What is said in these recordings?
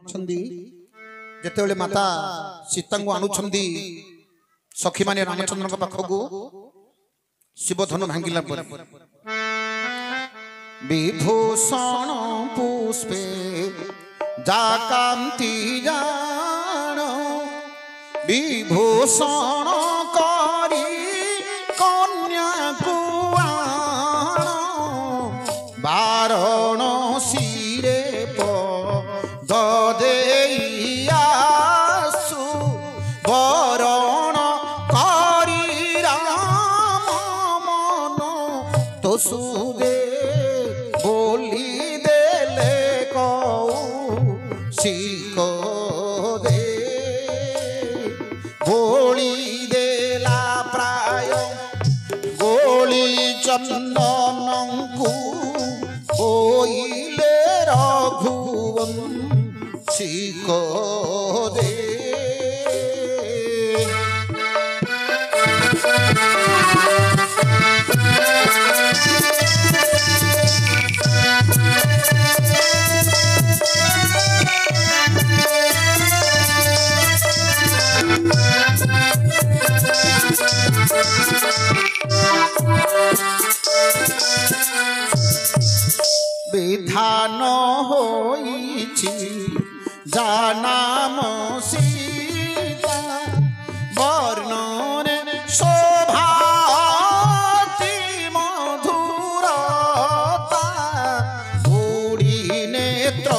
छंदी जेतेबेले माता सीता को आणुछंदी सखी माने रामचंद्र को पाखकू शिव धनु भांगिला पर विभूषण पुष्पे जाकांति जान विभूषण करी कन्या को वाराणसी रे ददेयासु वरण करी राम मन तो सुदे बोली देले कौशिक दे बोली देला प्राय गोली चंदन को ओइले रघुवंशी को दे विधान होइछि जानाम सीता वर्णने शोभाति मधुरता बुढ़ी नेत्र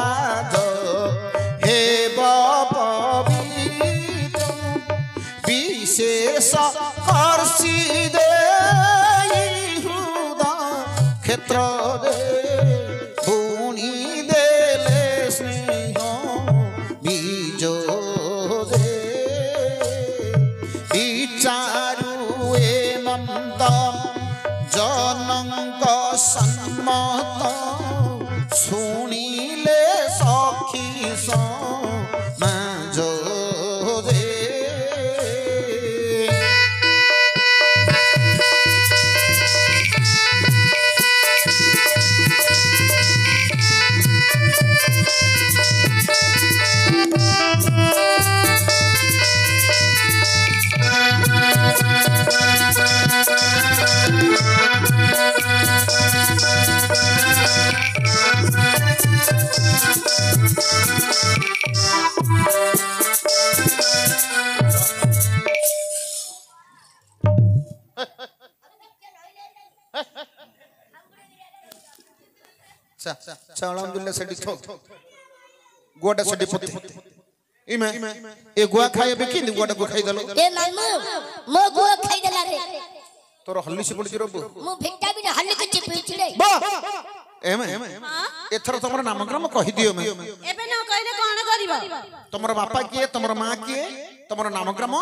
आज हेब पवित्र विशेष कर्षि दे हृदय क्षेत्र दे सम्मत सुनिले सखी समाज दे चलंदुल्ला सेडी थो गोडा सेडी पति इमे ए गुआ खाए बे किंदी गोडा को खाई दलो ए मामू मो गुआ खाई देला रे तोर हल्ली से पड़ी रबो मु विटामिन हल्ली के चिपी छिले बा एमे एथर तमर नामक्रम कहि दियो मैं एबे न कहले कोन करबो तमर बापा किए तमर मां किए तमर नामक्रम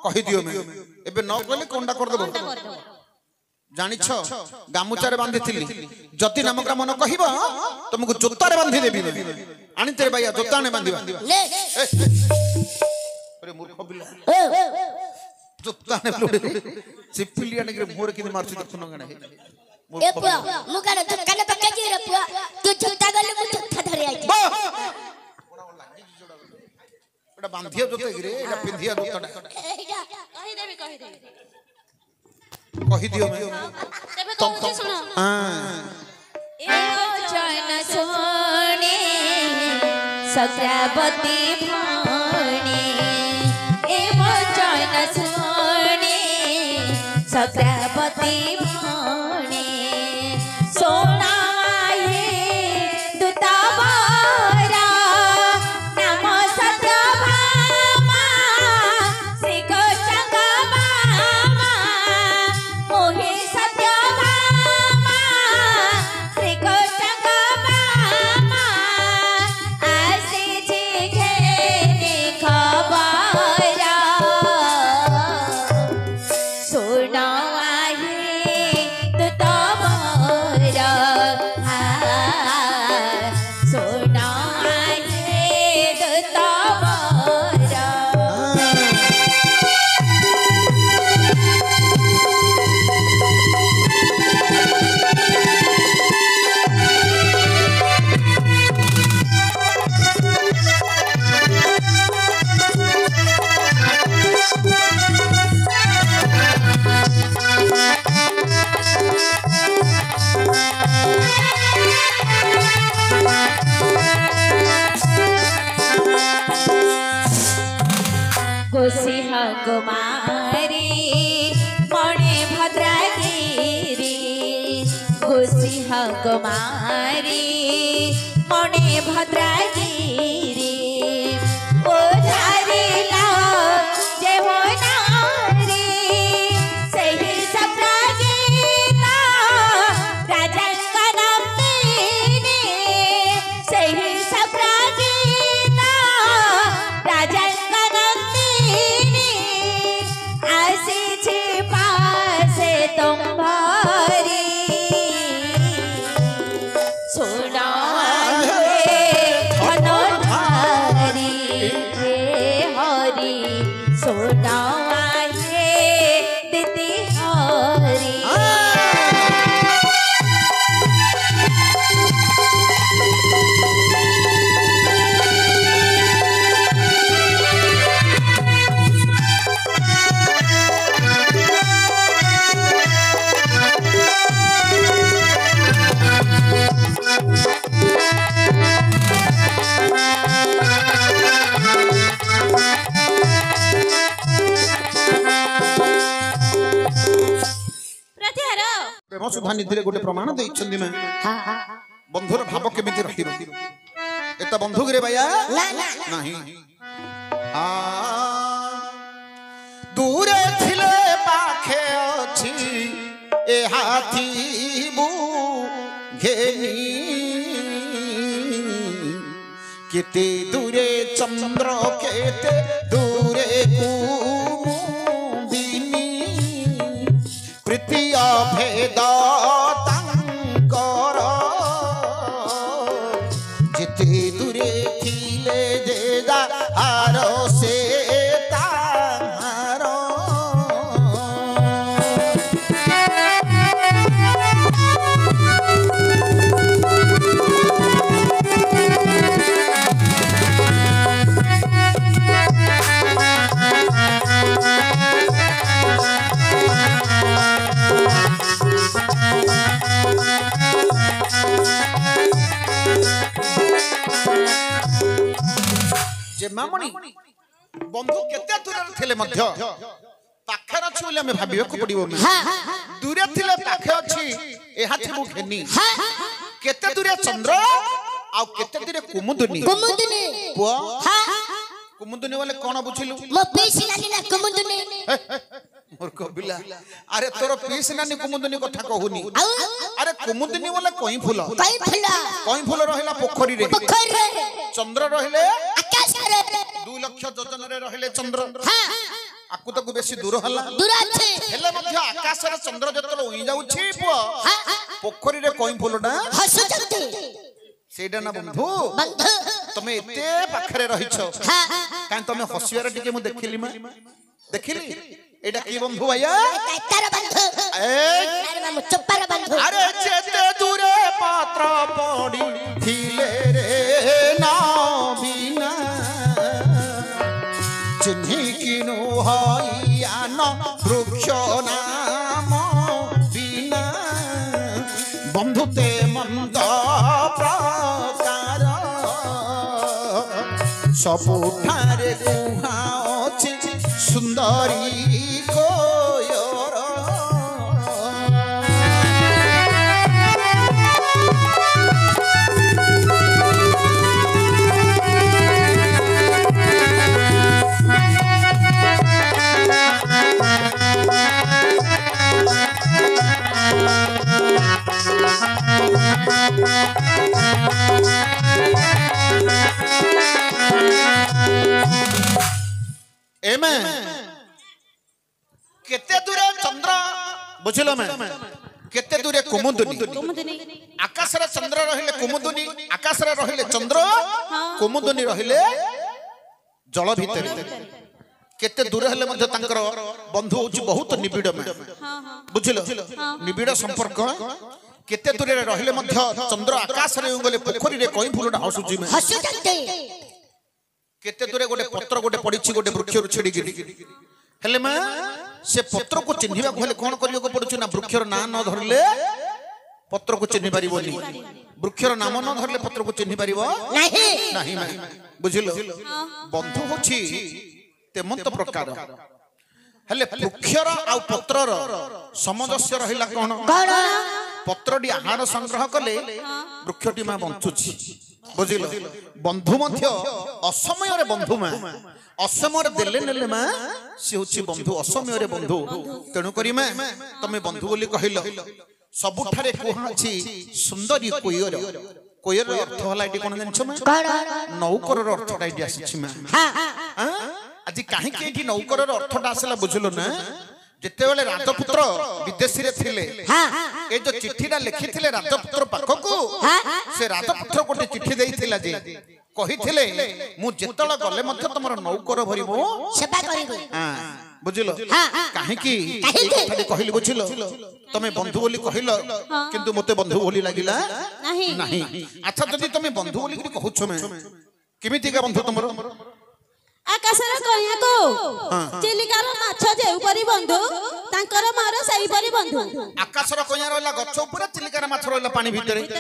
कहि दियो मैं एबे न कहले कोनडा कर देबो जानिछ गामुचारे बांधी थिली जति नामक्रम न कहिबो तुमको जोतारे बांधी देबी आनी तेरे भैया जोता ने बांधीबा ले अरे मूर्ख बिल्ला जोता ने लोडे सिपिलिया ने मोर किने मारछु देखनो गने ए पुआ मुकाने दुकाने पक्का जी रे पुआ तू जोता गले मु जोता धरे आई एटा बांधिया जोता रे एटा पिंधिया जोताडा कहि देबी कहि दियो मैं तबे कहू सुनो हां ए चैन सोने सख्यावती भाणे ए चैन सोने सख्यावती भाणे सोना कुमारी मणे भद्रगिरी गोसिंह कुमारी मणे भद्रगिरी ओझारिला जे हो नारी सही सप्रागीता राजंगन तेने सही सप्रागीता राजंगन तेने आसी छे पासे तुम्हारी सुना प्रेम सुधा निधि गोटे प्रमाण देइछन्दी में बंधुर भाव केमिति रहिबो एता बंधु रे भैया नहीं दूरे थिले पाखे अछि ए हाथी बु घेनी केते दूरे चंद्र केते दूरे कुमुदिनी प्रीतिया भेद तांकर जिते दूरे थिले जे आर से तार मामणी बंधु केते दूर थिले मध्य पाखर अछि बोले हमें भाबियो को पड़िबो दूर थिले पाखे अछि एहा थिबु घेनी केते दूरे चंद्र आ केते दूरे कुमुदनी पुआ कुमुदनी बोले कोन बुझिलु मो पीसी नानी ना कुमुदनी मोर कबिला अरे तोर पीस नानी कुमुदनी कथा कहूनी अरे कुमुदनी बोले कोई फूल रहिला पोखरी रे चंद्र रहिले आकाश रे 2 लाख योजन रे रहिले चंद्र आकु तक बेसी दूर हला दूर अछि हेले मध्य आकाश रे चंद्र जतल उई जाउछि पुआ पोखरी रे कोई फूलडा हसुचंती सेडा ना बंधु तमे एते पाखरे रहिछो कान तमे हसियार टिके मु देखिली देखिली एडा की बंधु भैया तार बंधु अरे मामू चुप्पार बंधु अरे जेते दूरे पात्र पड़ी थिले रे ना बिना चिन्ही किनु हइया न वृक्ष नाम बिना बंधुते मंद प्रकार सबुठारे कुहा अछि सुंदरी कोयर एमे केते दूरे चंद्र बुझिलो में केते दूरे कुमुदनी आकाश रे चंद्र रहिले कुमुदनी आकाश रे रहिले चंद्र कुमुदनी रहिले जल भितर केते दूर हेले मध्य तांकर बंधु होची बहुत निबिड़ में बुझिलो निबिड़ संपर्क केते दूर रे रहिले मध्य चंद्र आकाश रे गले पोखरी रे कोई फूलडा हसुची में हसुचंती केते दूरे गोटे पत्र गोटे पड़िछि गोटे वृक्ष रु छेड़ी गिरी हेले मा से पत्र को चिन्हिबा हेले कोन करियो को पड़ुछि ना वृक्षर ना न धरले पत्र को चिन्हि परिबोनी वृक्षर नाम न धरले पत्र को चिन्हि परिबो नहीं नहीं बुझिलो बंधु होछि तेमंत प्रकार ହେଲେ ବୃକ୍ଷର ଆଉ ପତ୍ରର ସାମଞ୍ଜସ୍ୟ ରହିଲା କଣ? କଣ ପତ୍ରଟି ଆହାର ସଂଗ୍ରହ କଲେ ବୃକ୍ଷଟି ମା ବଞ୍ଚୁଛି। ବୁଝିଲ? ବନ୍ଧୁ ମଧ୍ୟ ଅସମୟରେ ବନ୍ଧୁ ମା, ଅସମୟରେ ଦେଲେ ନେଲେ ମା ସେ ହଉଛି ବନ୍ଧୁ, ଅସମୟରେ ବନ୍ଧୁ। ତେଣୁ କରି ମା ତମେ ବନ୍ଧୁ ବୋଲି କହିଲ। ସବୁଠାରେ କୁହା ଅଛି ସୁନ୍ଦରୀ କୋୟର। କୋୟର ଅର୍ଥ ହେଲା ଏଠି କଣ ଜାଣିଛ ମା? କଣ ନୌକରର ଅର୍ଥଟା ଏଠି ଆସିଛି ମା। ଆଜି କାହିଁକି ଏଠି ନୌକରର ଅର୍ଥଟା ଆସିଲା ବୁଝିଲ ନା? ଯେତେବେଳେ ରାଜପୁତ୍ର ବିଦେଶୀରେ ଥିଲେ, ଏ ଯୋଉ ଚିଠିଟା ଲେଖିଥିଲେ ରାଜପୁତ୍ର ପାଖକୁ, ସେ ରାଜପୁତ୍ର ଗୋଟେ ଚିଠି ଦେଇଥିଲା ଯେ କହିଥିଲେ ମୁଁ ଯେତେବେଳେ ଗଲେ ମଧ୍ୟ ତମର ନୌକର ଭରି ମୁଁ ସେବା କରିବୁ। ବୁଝିଲ? କାହିଁକି କହିଲି ବୁଝିଲ? ତମେ ବନ୍ଧୁ ବୋଲି କହିଲ କିନ୍ତୁ ମତେ ବନ୍ଧୁ ବୋଲି ଲାଗିଲା ନାହିଁ। ଆଚ୍ଛା, ଯଦି ତମେ ବନ୍ଧୁ ବୋଲି କହୁଛ କେମିତିକା ବନ୍ଧୁ ତମର? ଆକାଶର କଇଁଆକୁ ଚିଲିକାର ମାଛ ଯେଉଁପରି ବନ୍ଧୁ, ତାଙ୍କର ମୋର ସେଇପରି ବନ୍ଧୁ। ଆକାଶର କଇଁଆ ରହିଲା ଗଛ ଉପରେ, ଚିଲିକାର ମାଛ ରହିଲା ପାଣି ଭିତରେ।